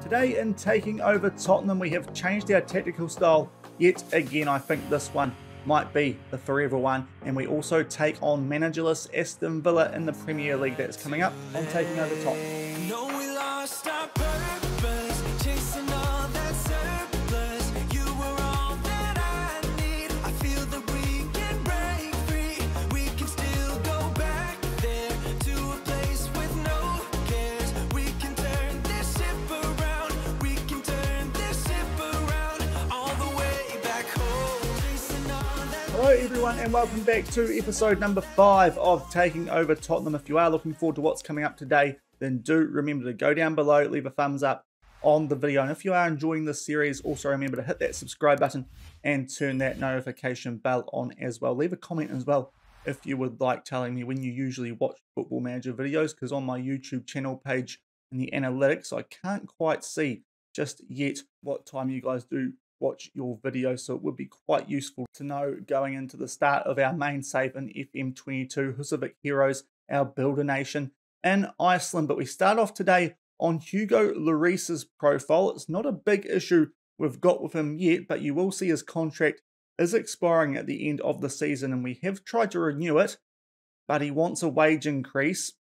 Today in Taking Over Tottenham, we have changed our tactical style yet again. I think this one might be the forever one, and we also take on managerless Aston Villa in the Premier League. That's coming up on Taking Over Tottenham. No, we lost our purpose, chasing all that surplus. You were all that I need. I feel that we can break free. We can still go back there to a place with no cares. We can turn this ship around. We can turn this ship around all the way back home. Chasing all that. Hello everyone and welcome back to episode number 5 of Taking Over Tottenham. If you are looking forward to what's coming up today, then do remember to go down below, leave a thumbs up on the video. And if you are enjoying this series, also remember to hit that subscribe button and turn that notification bell on as well. Leave a comment as well if you would like, telling me when you usually watch Football Manager videos, because on my YouTube channel page in the analytics, I can't quite see just yet what time you guys do watch your videos, so it would be quite useful to know going into the start of our main save in FM22 Husavik Heroes, our builder nation in Iceland. But we start off today on Hugo Lloris's profile. It's not a big issue we've got with him yet, but you will see his contract is expiring at the end of the season, and we have tried to renew it, but he wants a wage increase,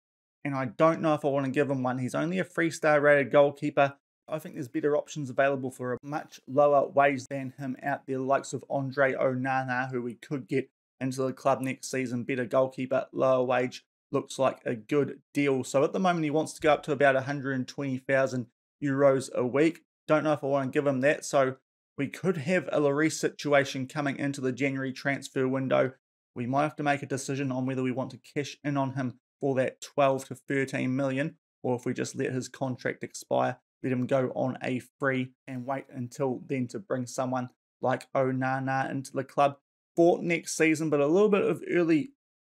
and I don't know if I want to give him one. He's only a 3-star rated goalkeeper. I think there's better options available for a much lower wage than him out there, likes of Andre Onana, who we could get into the club next season. Better goalkeeper, lower wage, looks like a good deal. So at the moment he wants to go up to about 120,000 euros a week. Don't know if I want to give him that. So we could have a Lloris situation coming into the January transfer window. We might have to make a decision on whether we want to cash in on him for that 12 to 13 million, or if we just let his contract expire, let him go on a free and wait until then to bring someone like Onana into the club for next season. But a little bit of early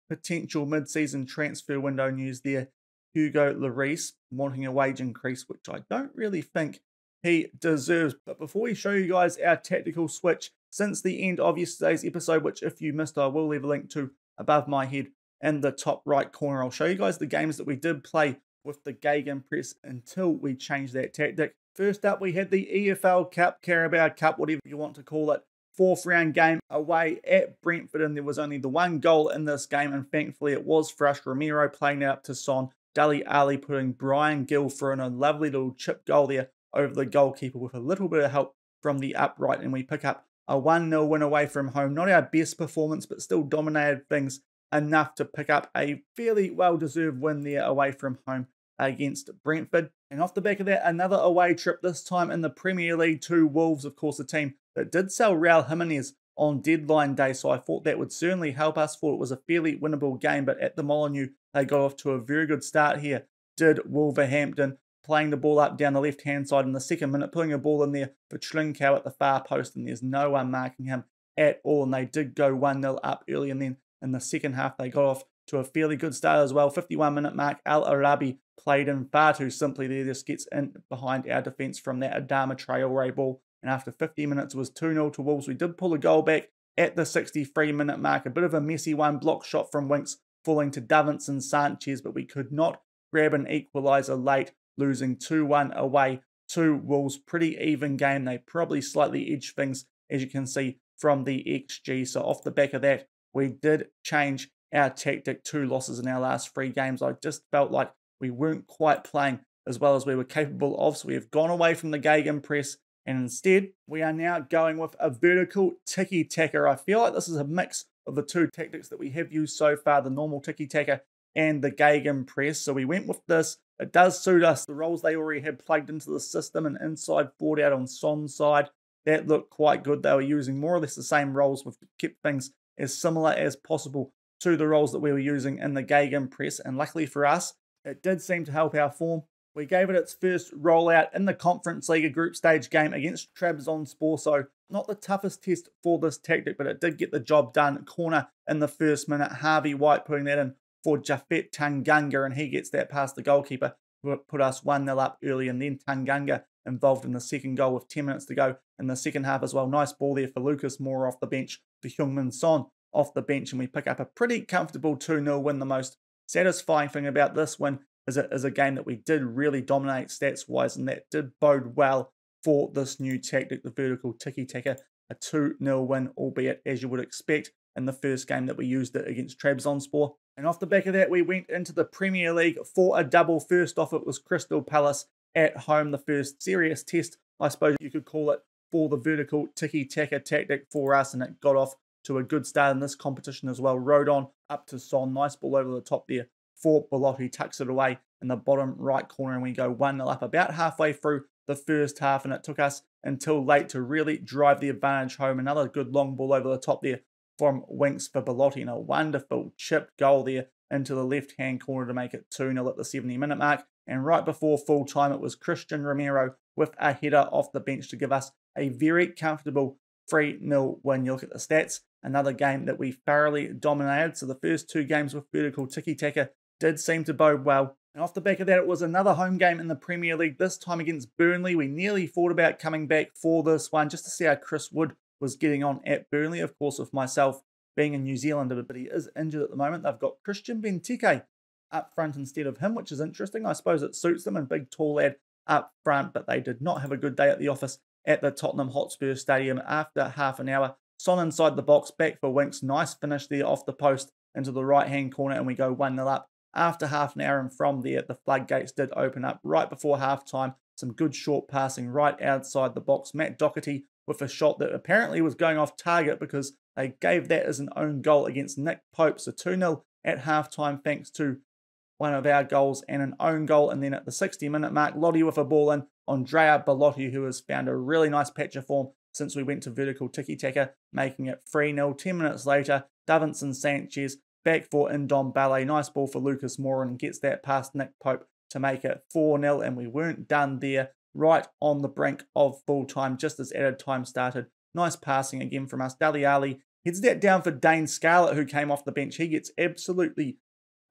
potential mid-season transfer window news there. Hugo Lloris wanting a wage increase, which I don't really think he deserves. But before we show you guys our tactical switch since the end of yesterday's episode, which if you missed, I will leave a link to above my head in the top right corner. I'll show you guys the games that we did play with the Gegenpress until we changed that tactic. First up, we had the EFL Cup, Carabao Cup, whatever you want to call it. 4th round game away at Brentford, and there was only the one goal in this game, and thankfully it was for us. Romero playing it up to Son, Dele Alli putting Brian Gill through in a lovely little chip goal there over the goalkeeper with a little bit of help from the upright, and we pick up a 1-0 win away from home. Not our best performance, but still dominated things enough to pick up a fairly well-deserved win there away from home against Brentford. And off the back of that, another away trip, this time in the Premier League to Wolves, of course, the team that did sell Raul Jimenez on deadline day, so I thought that would certainly help us. Thought it was a fairly winnable game, but at the Molineux, they got off to a very good start here, did Wolverhampton, playing the ball up down the left-hand side in the second minute, putting a ball in there for Trincao at the far post, and there's no one marking him at all, and they did go 1-0 up early, and then in the second half, they got off to a fairly good start as well. 51-minute mark, Al Arabi played in far too simply there, just gets in behind our defence from that Adama Traore ball. And after 50 minutes, it was 2-0 to Wolves. We did pull a goal back at the 63-minute mark. A bit of a messy one, block shot from Winks falling to Davinson Sanchez, but we could not grab an equaliser late, losing 2-1 away to Wolves. Pretty even game. They probably slightly edged things, as you can see from the XG. So off the back of that, we did change our tactic. 2 losses in our last 3 games. I just felt like we weren't quite playing as well as we were capable of. So we have gone away from the Gegenpress, and instead we are now going with a vertical tiki-taka. I feel like this is a mix of the 2 tactics that we have used so far, the normal tiki-taka and the Gegenpress. So we went with this. It does suit us. The roles they already had plugged into the system, and inside forward out on Son's side, that looked quite good. They were using more or less the same roles. We've kept things as similar as possible to the roles that we were using in the Gegenpress, and luckily for us, it did seem to help our form. We gave it its first rollout in the Conference League, a group stage game against Trabzonspor, so not the toughest test for this tactic, but it did get the job done. Corner in the first minute, Harvey White putting that in for Japhet Tanganga, and he gets that past the goalkeeper, who put us 1-0 up early, and then Tanganga involved in the second goal with 10 minutes to go in the second half as well. Nice ball there for Lucas Moura off the bench, for Heung-min Son off the bench, and we pick up a pretty comfortable 2-0 win. The most satisfying thing about this win is a game that we did really dominate stats-wise, and that did bode well for this new tactic, the vertical tiki-taka, a 2-0 win, albeit as you would expect in the first game that we used it against Trabzonspor. And off the back of that, we went into the Premier League for a double. First off, it was Crystal Palace at home, the first serious test, I suppose you could call it, for the vertical tiki-taka tactic for us, and it got off to a good start in this competition as well. Rode on up to Son, nice ball over the top there for Belotti, tucks it away in the bottom right corner, and we go 1-0 up about halfway through the first half, and it took us until late to really drive the advantage home. Another good long ball over the top there from Winks for Belotti, and a wonderful chipped goal there into the left-hand corner to make it 2-0 at the 70-minute mark. And right before full time, it was Christian Romero with a header off the bench to give us a very comfortable 3-0 win. You look at the stats, another game that we thoroughly dominated. So the first two games with vertical tiki-taka did seem to bode well. And off the back of that, it was another home game in the Premier League, this time against Burnley. We nearly thought about coming back for this one just to see how Chris Wood was getting on at Burnley. Of course, with myself being a New Zealander, but he is injured at the moment. They've got Christian Benteke up front instead of him, which is interesting. I suppose it suits them, and big tall lad up front, but they did not have a good day at the office at the Tottenham Hotspur Stadium. After half an hour, Son inside the box, back for Winks. Nice finish there off the post into the right-hand corner, and we go 1-0 up. After half an hour, and from there, the floodgates did open up right before half-time. Some good short passing right outside the box. Matt Doherty with a shot that apparently was going off target because they gave that as an own goal against Nick Pope. So 2-0 at half-time thanks to one of our goals and an own goal. And then at the 60-minute mark, Lottie with a ball in. Andrea Belotti, who has found a really nice patch of form since we went to vertical tiki-taka, making it 3-0. 10 minutes later, Davinson Sanchez back for Ndombele. Nice ball for Lucas Moura, and gets that past Nick Pope to make it 4-0. And we weren't done there. Right on the brink of full time, just as added time started. Nice passing again from us. Dele Alli heads that down for Dane Scarlett, who came off the bench. He gets absolutely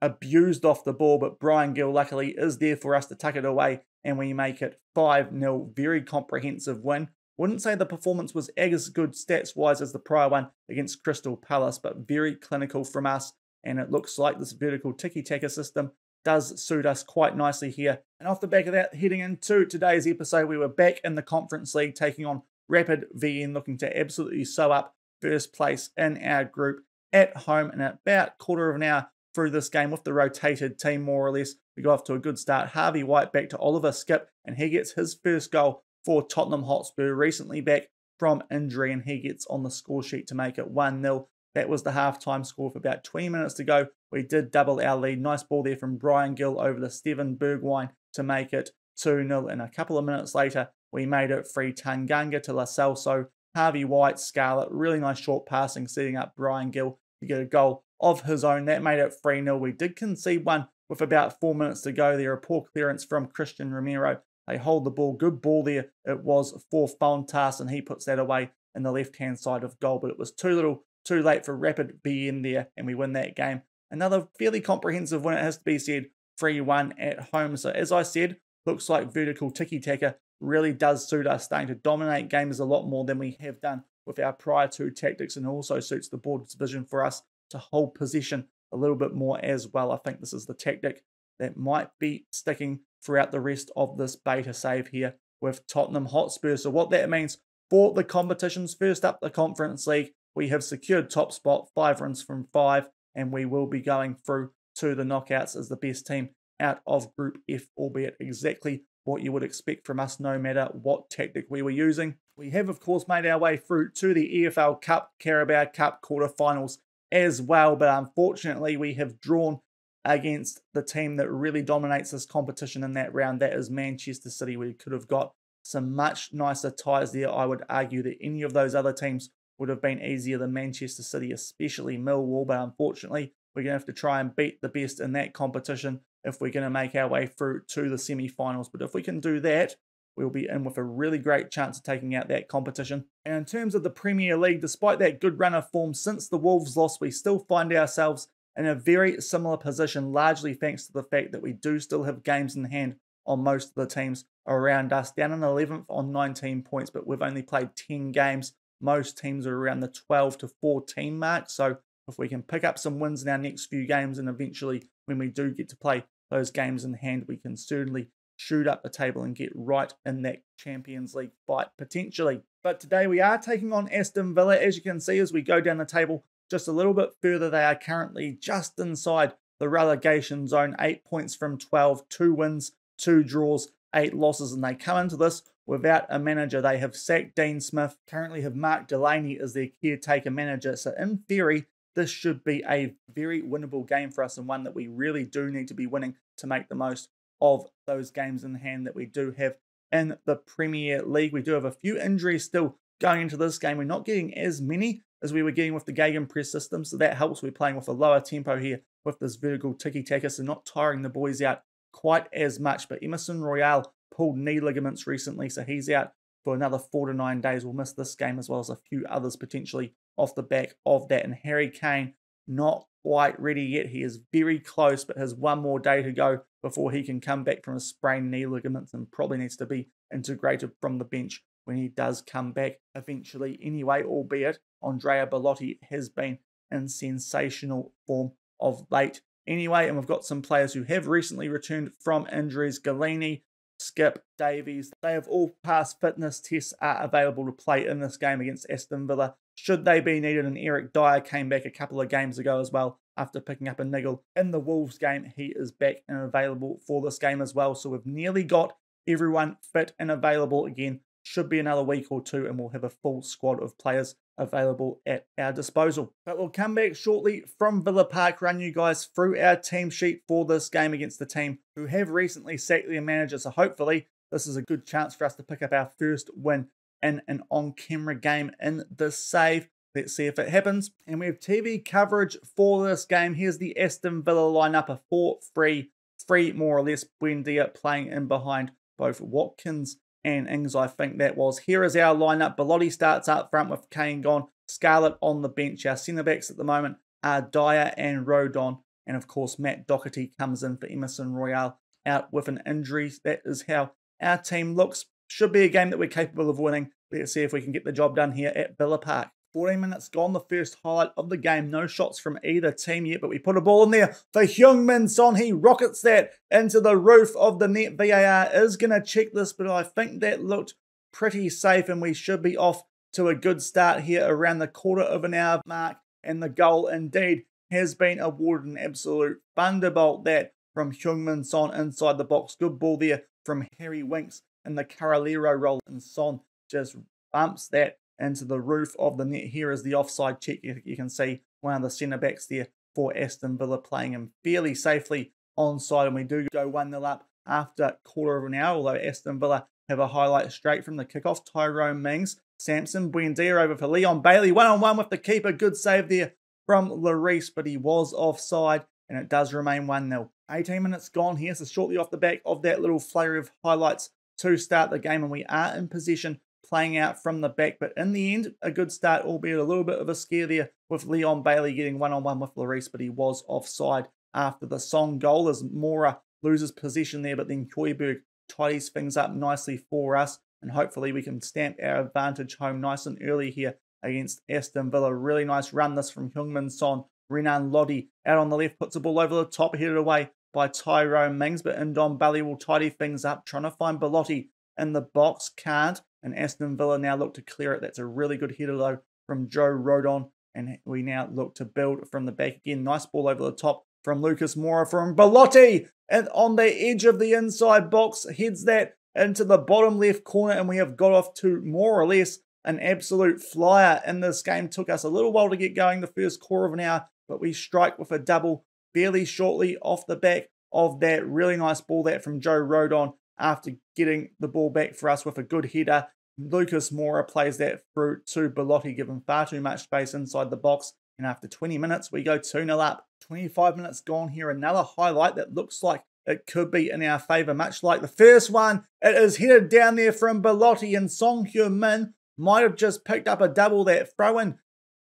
abused off the ball, but Brian Gill luckily is there for us to tuck it away, and we make it 5-0. Very comprehensive win. Wouldn't say the performance was as good stats-wise as the prior one against Crystal Palace, but very clinical from us, and it looks like this vertical tiki-taka system does suit us quite nicely here. And off the back of that, heading into today's episode, we were back in the Conference League taking on Rapid VN, looking to absolutely sew up first place in our group at home. And about quarter of an hour through this game with the rotated team, more or less, we got off to a good start. Harvey White back to Oliver Skip, and he gets his first goal for Tottenham Hotspur, recently back from injury, and he gets on the score sheet to make it 1-0. That was the half-time score for about 20 minutes to go. We did double our lead. Nice ball there from Brian Gill over to Steven Bergwijn to make it 2-0. And a couple of minutes later, we made it 3. Tanganga to La Celso. Harvey White, Scarlett. Really nice short passing, setting up Brian Gill to get a goal of his own. That made it 3-0. We did concede one with about 4 minutes to go there. A poor clearance from Christian Romero. They hold the ball. Good ball there. It was for Fontas, and he puts that away in the left-hand side of goal. But it was too late for Rapid BN there, and we win that game. Another fairly comprehensive win, it has to be said, 3-1 at home. So as I said, looks like vertical tiki-taka really does suit us, starting to dominate games a lot more than we have done with our prior two tactics, and also suits the board's vision for us to hold possession a little bit more as well. I think this is the tactic that might be sticking throughout the rest of this beta save here with Tottenham Hotspur. So what that means for the competitions, first up the Conference League, we have secured top spot, 5 runs from 5, and we will be going through to the knockouts as the best team out of Group F, albeit exactly what you would expect from us no matter what tactic we were using. We have, of course, made our way through to the EFL Cup, Carabao Cup quarterfinals as well, but unfortunately we have drawn against the team that really dominates this competition in that round. That is Manchester City. We could have got some much nicer ties there. I would argue that any of those other teams would have been easier than Manchester City, especially Millwall, but unfortunately we're going to have to try and beat the best in that competition if we're going to make our way through to the semi-finals. But if we can do that, we'll be in with a really great chance of taking out that competition. And in terms of the Premier League, despite that good run of form since the Wolves loss, we still find ourselves in a very similar position, largely thanks to the fact that we do still have games in hand on most of the teams around us. Down in 11th on 19 points, but we've only played 10 games. Most teams are around the 12 to 14 mark. So if we can pick up some wins in our next few games, and eventually when we do get to play those games in hand, we can certainly shoot up the table and get right in that Champions League fight potentially. But today we are taking on Aston Villa. As you can see, as we go down the table just a little bit further, they are currently just inside the relegation zone, 8 points from 12, 2 wins, 2 draws, 8 losses, and they come into this without a manager. They have sacked Dean Smith, currently have Mark Delaney as their caretaker manager. So in theory, this should be a very winnable game for us, and one that we really do need to be winning to make the most of those games in hand that we do have in the Premier League. We do have a few injuries still going into this game. We're not getting as many as we were getting with the Gegenpress system, so that helps. We're playing with a lower tempo here with this vertical tiki-taka, so not tiring the boys out quite as much. But Emerson Royale pulled knee ligaments recently, so he's out for another 4 to 9 days. We'll miss this game as well as a few others potentially off the back of that. And Harry Kane, not quite ready yet. He is very close, but has one more day to go before he can come back from his sprained knee ligaments, and probably needs to be integrated from the bench when he does come back eventually anyway, albeit Andrea Bellotti has been in sensational form of late anyway. And we've got some players who have recently returned from injuries. Galini, Skip, Davies, they have all passed fitness tests, are available to play in this game against Aston Villa should they be needed. And Eric Dyer came back a couple of games ago as well after picking up a niggle in the Wolves game. He is back and available for this game as well. So we've nearly got everyone fit and available again. Should be another week or two and we'll have a full squad of players available at our disposal. But we'll come back shortly from Villa Park, run you guys through our team sheet for this game against the team who have recently sacked their manager. So hopefully this is a good chance for us to pick up our first win in an on-camera game in the save. Let's see if it happens. And we have TV coverage for this game. Here's the Aston Villa lineup, a 4-3-3 more or less. Buendia playing in behind both Watkins and Ings, I think that was. Here is our lineup. Bellotti starts up front with Kane gone. Scarlett on the bench. Our centre-backs at the moment are Dyer and Rodon. And of course, Matt Doherty comes in for Emerson Royale out with an injury. That is how our team looks. Should be a game that we're capable of winning. Let's see if we can get the job done here at Villa Park. 14 minutes gone, the first highlight of the game. No shots from either team yet, but we put a ball in there for Heung-min Son. He rockets that into the roof of the net. VAR is going to check this, but I think that looked pretty safe, and we should be off to a good start here around the quarter of an hour mark. And the goal indeed has been awarded. An absolute thunderbolt that from Heung-min Son inside the box. Good ball there from Harry Winks in the Caralero roll, and Son just bumps that into the roof of the net. Here is the offside check. You can see one of the centre-backs there for Aston Villa playing him fairly safely onside, and we do go 1-0 up after quarter of an hour, although Aston Villa have a highlight straight from the kickoff. Tyrone Mings, Samson, Buendia over for Leon Bailey, one-on-one with the keeper. Good save there from Lloris, but he was offside, and it does remain 1-0. 18 minutes gone here, so shortly off the back of that little flurry of highlights to start the game, and we are in possession, playing out from the back. But in the end, a good start, albeit a little bit of a scare there with Leon Bailey getting one-on-one with Lloris, but he was offside after the Song goal as Mora loses possession there, but then Højbjerg tidies things up nicely for us, and hopefully we can stamp our advantage home nice and early here against Aston Villa. Really nice run this from Heung-min Son. Renan Lodi out on the left, puts a ball over the top, headed away by Tyrone Mings, but Ndom Belly will tidy things up, trying to find Bellotti in the box, can't, and Aston Villa now look to clear it. That's a really good header though from Joe Rodon, and we now look to build from the back again. Nice ball over the top from Lucas Moura from Bellotti, and on the edge of the inside box, heads that into the bottom left corner, and we have got off to more or less an absolute flyer in this game. Took us a little while to get going the first quarter of an hour, but we strike with a double fairly shortly off the back of that really nice ball that from Joe Rodon after getting the ball back for us with a good header. Lucas Moura plays that through to Bellotti, given far too much space inside the box. And after 20 minutes, we go 2-0 up. 25 minutes gone here. Another highlight that looks like it could be in our favour, much like the first one. It is headed down there from Bellotti, and Song Heung-min might have just picked up a double. That throw-in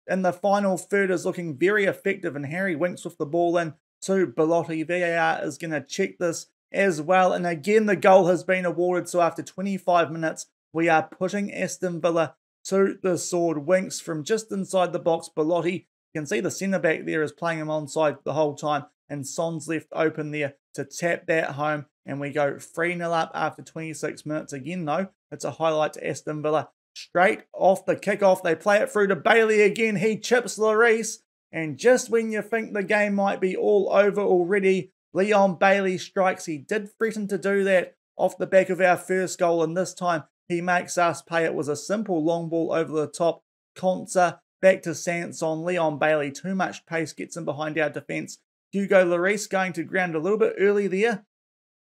the final third is looking very effective, and Harry Winks with the ball in to Bellotti. VAR is going to check this as well, and again the goal has been awarded. So after 25 minutes, we are putting Aston Villa to the sword. Winks from just inside the box. Bellotti, you can see the centre-back there is playing him onside the whole time, and Son's left open there to tap that home, and we go 3-0 up after 26 minutes. Again, though, it's a highlight to Aston Villa. Straight off the kickoff, they play it through to Bailey again. He chips Lloris, and just when you think the game might be all over already, Leon Bailey strikes. He did threaten to do that off the back of our first goal, and this time he makes us pay. It was a simple long ball over the top. Konsa back to Sanson. Leon Bailey, too much pace, gets in behind our defence. Hugo Lloris going to ground a little bit early there.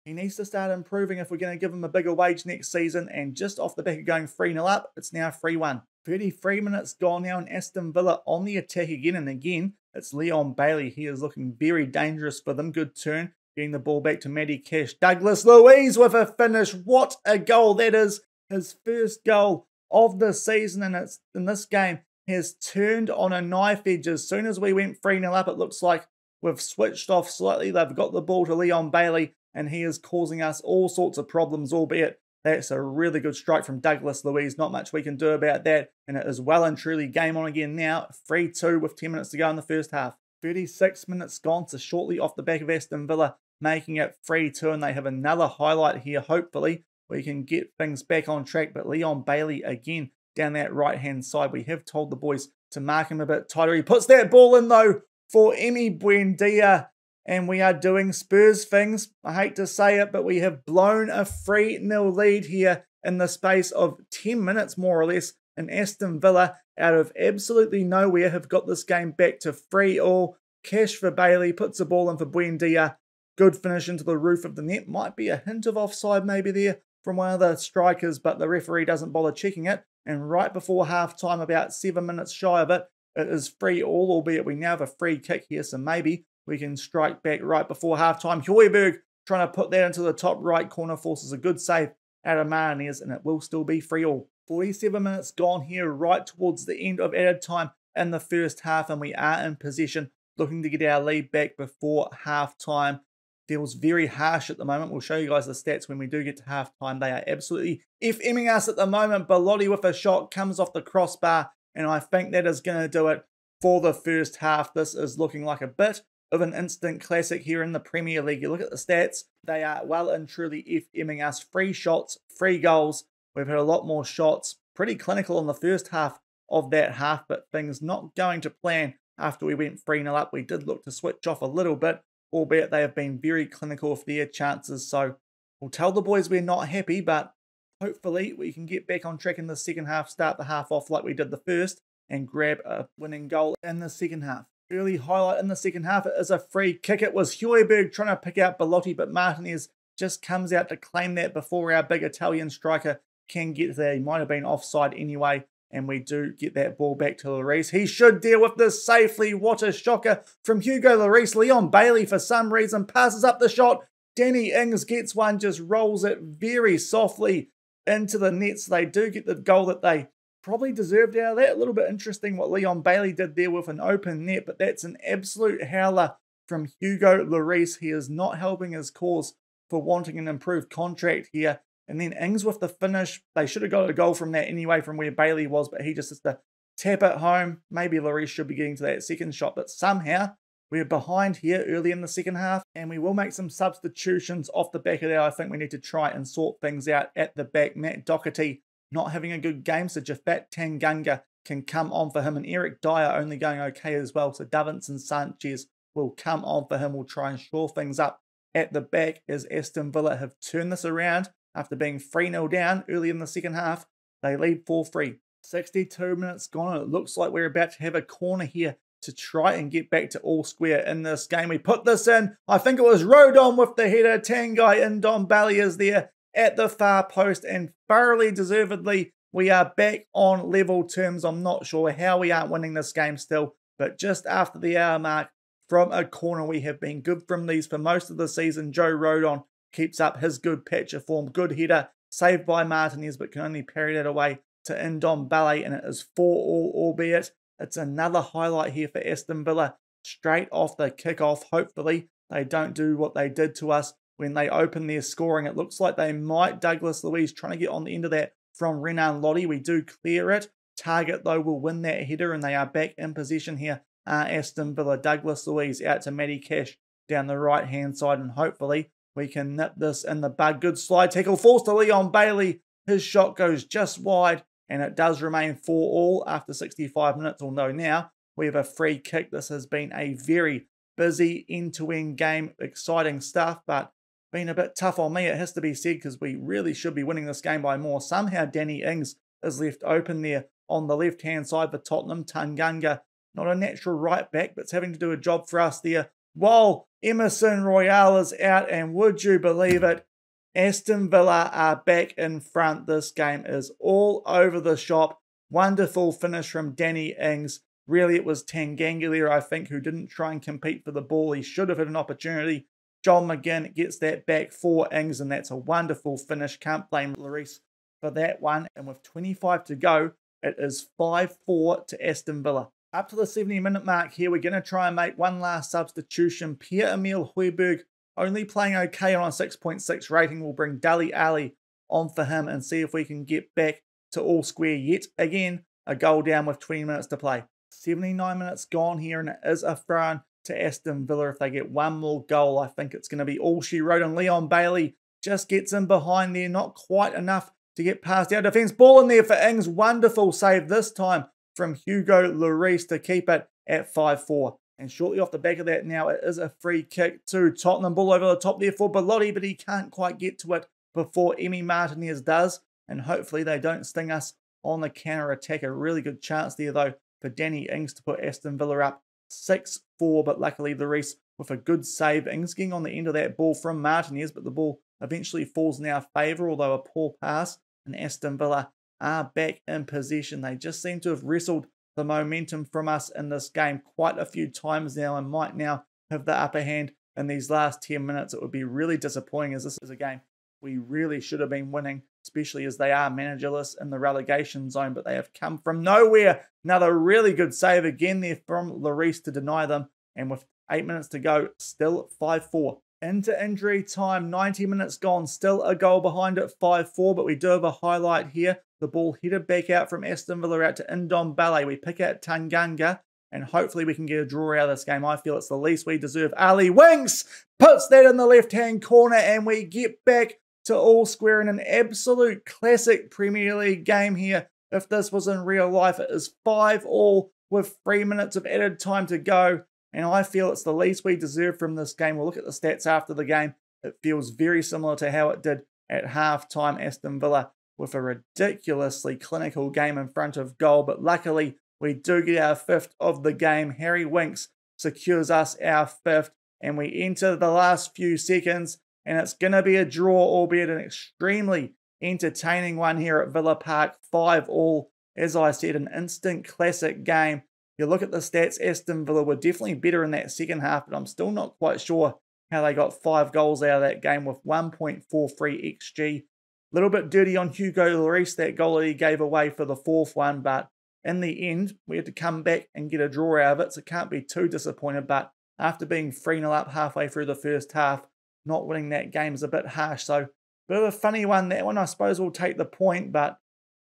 He needs to start improving if we're going to give him a bigger wage next season. And just off the back of going 3-0 up, it's now 3-1. 33 minutes gone now, and Aston Villa on the attack again and again. It's Leon Bailey. He is looking very dangerous for them. Good turn. Getting the ball back to Matty Cash. Douglas Luiz with a finish. What a goal that is. His first goal of the season, and it's in this game has turned on a knife edge. As soon as we went 3-0 up, it looks like we've switched off slightly. They've got the ball to Leon Bailey, and he is causing us all sorts of problems, albeit that's a really good strike from Douglas Luiz. Not much we can do about that, and it is well and truly game on again now. 3-2 with 10 minutes to go in the first half. 36 minutes gone, so shortly off the back of Aston Villa making it 3-2, and they have another highlight here. Hopefully we can get things back on track, but Leon Bailey again down that right-hand side. We have told the boys to mark him a bit tighter. He puts that ball in, though, for Emi Buendia, and we are doing Spurs things. I hate to say it, but we have blown a 3-0 lead here in the space of 10 minutes, more or less, and Aston Villa, out of absolutely nowhere, have got this game back to 3-3. Cash for Bailey, puts the ball in for Buendia. Good finish into the roof of the net. Might be a hint of offside maybe there from one of the strikers, but the referee doesn't bother checking it. And right before half-time, about 7 minutes shy of it, it is 3-3, albeit we now have a free kick here, so maybe we can strike back right before half-time. Højbjerg trying to put that into the top right corner, forces a good save out of Martinez, and it will still be 3-3. 47 minutes gone here, right towards the end of added time in the first half, and we are in possession, looking to get our lead back before half-time. Feels very harsh at the moment. We'll show you guys the stats when we do get to half-time. They are absolutely FMing us at the moment. Belotti with a shot comes off the crossbar, and I think that is going to do it for the first half. This is looking like a bit of an instant classic here in the Premier League. You look at the stats, they are well and truly FMing us. 3 shots, 3 goals. We've had a lot more shots. Pretty clinical in the first half of that half, but things not going to plan after we went 3-0 up. We did look to switch off a little bit, albeit they have been very clinical with their chances. So we'll tell the boys we're not happy, but hopefully we can get back on track in the second half, start the half off like we did the first, and grab a winning goal in the second half. Early highlight in the second half, it is a free kick. It was Højbjerg trying to pick out Belotti, but Martinez just comes out to claim that before our big Italian striker can get there. He might have been offside anyway, and we do get that ball back to Lloris. He should deal with this safely. What a shocker from Hugo Lloris. Leon Bailey, for some reason, passes up the shot. Danny Ings gets one, just rolls it very softly into the net. So they do get the goal that they probably deserved out of that. A little bit interesting what Leon Bailey did there with an open net, but that's an absolute howler from Hugo Lloris. He is not helping his cause for wanting an improved contract here. And then Ings with the finish. They should have got a goal from that anyway, from where Bailey was, but he just has to tap it home. Maybe Lloris should be getting to that second shot, but somehow we're behind here early in the second half, and we will make some substitutions off the back of that. I think we need to try and sort things out at the back. Matt Doherty not having a good game, so Jafet Tanganga can come on for him, and Eric Dyer only going okay as well, so Davinson Sanchez will come on for him. We'll try and shore things up at the back as Aston Villa have turned this around. After being 3-0 down early in the second half, they lead 4-3. 62 minutes gone, and it looks like we're about to have a corner here to try and get back to all square in this game. We put this in. I think it was Rodon with the header. Tanguy Ndombele is there at the far post, and thoroughly deservedly, we are back on level terms. I'm not sure how we aren't winning this game still, but just after the hour mark, from a corner, we have been good from these for most of the season. Joe Rodon keeps up his good patch of form. Good header, saved by Martinez, but can only parry that away to Ndombele, and it is 4-4, albeit it's another highlight here for Aston Villa. Straight off the kickoff, hopefully they don't do what they did to us when they open their scoring. It looks like they might. Douglas Luiz trying to get on the end of that from Renan Lodi. We do clear it. Target, though, will win that header, and they are back in possession here. Aston Villa. Douglas Luiz out to Matty Cash. down the right-hand side, and hopefully we can nip this in the bud. Good slide tackle, falls to Leon Bailey. His shot goes just wide, and it does remain 4-4 after 65 minutes, although now we have a free kick. This has been a very busy end-to-end game, exciting stuff, but been a bit tough on me, it has to be said, because we really should be winning this game by more. Somehow Danny Ings is left open there on the left-hand side for Tottenham. Tanganga, not a natural right back, but it's having to do a job for us there. While Emerson Royale is out, and would you believe it, Aston Villa are back in front. This game is all over the shop. Wonderful finish from Danny Ings. Really, it was Tanganga there, I think, who didn't try and compete for the ball. He should have had an opportunity. John McGinn gets that back for Ings, and that's a wonderful finish. Can't blame Lloris for that one. And with 25 to go, it is 5-4 to Aston Villa. Up to the 70-minute mark here, we're going to try and make one last substitution. Pierre-Emile Højbjerg, only playing okay on a 6.6 rating. We'll bring Dele Alli on for him and see if we can get back to all square yet again. A goal down with 20 minutes to play. 79 minutes gone here, and it is a throw-in to Aston Villa. If they get one more goal, I think it's going to be all she wrote. And Leon Bailey just gets in behind there. Not quite enough to get past our defence. Ball in there for Ings. Wonderful save this time from Hugo Lloris to keep it at 5-4. And shortly off the back of that now, it is a free kick to Tottenham. Ball over the top there for Belotti, but he can't quite get to it before Emi Martinez does. And hopefully they don't sting us on the counter-attack. A really good chance there, though, for Danny Ings to put Aston Villa up 6-4, but luckily Lloris with a good save. Ings getting on the end of that ball from Martinez, but the ball eventually falls in our favour, although a poor pass, and Aston Villa are back in possession. They just seem to have wrestled the momentum from us in this game quite a few times now, and might now have the upper hand in these last 10 minutes. It would be really disappointing, as this is a game we really should have been winning, especially as they are managerless in the relegation zone, but they have come from nowhere. Another really good save again there from Lloris to deny them, and with 8 minutes to go, still 5-4. Into injury time, 90 minutes gone, still a goal behind at 5-4, but we do have a highlight here. The ball headed back out from Aston Villa out to Ndombele. We pick out Tanganga, and hopefully we can get a draw out of this game. I feel it's the least we deserve. Ali Winks puts that in the left-hand corner, and we get back to all square in an absolute classic Premier League game here. If this was in real life, it is 5-5 with 3 minutes of added time to go, and I feel it's the least we deserve from this game. We'll look at the stats after the game. It feels very similar to how it did at half-time. Aston Villa with a ridiculously clinical game in front of goal, but luckily we do get our fifth of the game. Harry Winks secures us our fifth, and we enter the last few seconds, and it's going to be a draw, albeit an extremely entertaining one here at Villa Park. 5-5. As I said, an instant classic game. You look at the stats, Aston Villa were definitely better in that second half, but I'm still not quite sure how they got 5 goals out of that game with 1.43 XG. A little bit dirty on Hugo Lloris, that goal that he gave away for the fourth one, but in the end, we had to come back and get a draw out of it, so can't be too disappointed. But after being 3-0 up halfway through the first half, not winning that game is a bit harsh. So, bit of a funny one. That one, I suppose, will take the point, but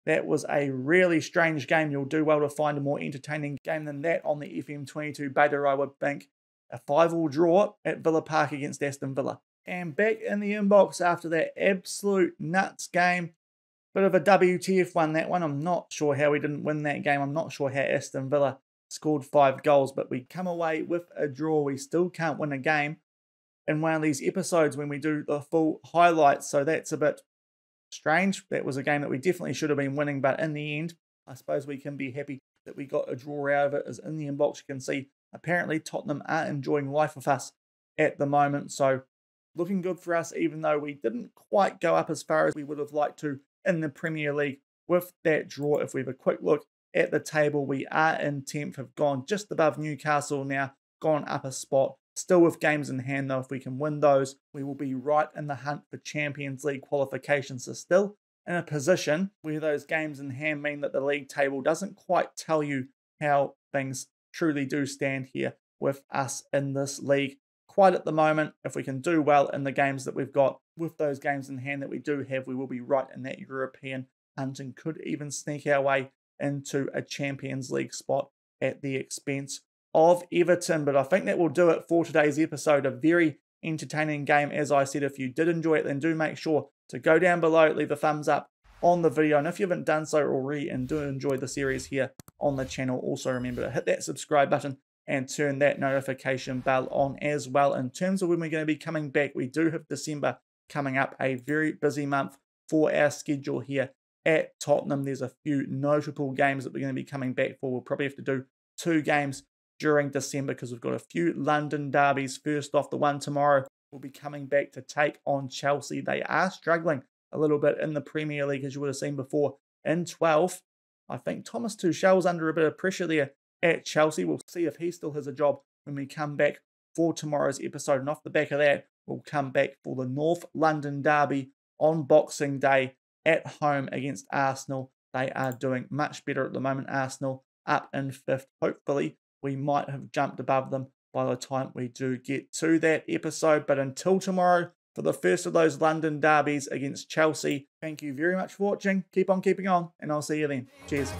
that was a really strange game. You'll do well to find a more entertaining game than that on the FM22 Beta, I would think. A 5-5 draw at Villa Park against Aston Villa. And back in the inbox after that absolute nuts game. Bit of a WTF one, that one. I'm not sure how we didn't win that game. I'm not sure how Aston Villa scored 5 goals, but we come away with a draw. We still can't win a game in one of these episodes when we do the full highlights, so that's a bit strange. That was a game that we definitely should have been winning, but in the end, I suppose we can be happy that we got a draw out of it. As in the inbox, you can see apparently Tottenham are enjoying life with us at the moment, so looking good for us, even though we didn't quite go up as far as we would have liked to in the Premier League with that draw. If we have a quick look at the table, we are in 10th, have gone just above Newcastle now, gone up a spot. Still with games in hand, though. If we can win those, we will be right in the hunt for Champions League qualifications. So still in a position where those games in hand mean that the league table doesn't quite tell you how things truly do stand here with us in this league quite at the moment. If we can do well in the games that we've got with those games in hand that we do have, we will be right in that European hunt and could even sneak our way into a Champions League spot at the expense of Everton. But I think that will do it for today's episode. A very entertaining game, as I said. If you did enjoy it, then do make sure to go down below, leave a thumbs up on the video, and if you haven't done so already and do enjoy the series here on the channel, also remember to hit that subscribe button and turn that notification bell on as well. In terms of when we're going to be coming back, we do have December coming up, a very busy month for our schedule here at Tottenham. There's a few notable games that we're going to be coming back for. We'll probably have to do 2 games during December because we've got a few London derbies. First off, the one tomorrow will be coming back to take on Chelsea. They are struggling a little bit in the Premier League, as you would have seen before. In 12th, I think Thomas Tuchel's under a bit of pressure there at Chelsea. We'll see if he still has a job when we come back for tomorrow's episode. And off the back of that, we'll come back for the North London derby on Boxing Day at home against Arsenal. They are doing much better at the moment. Arsenal up in 5th. Hopefully, we might have jumped above them by the time we do get to that episode. But until tomorrow, for the first of those London derbies against Chelsea, thank you very much for watching. Keep on keeping on, and I'll see you then. Cheers.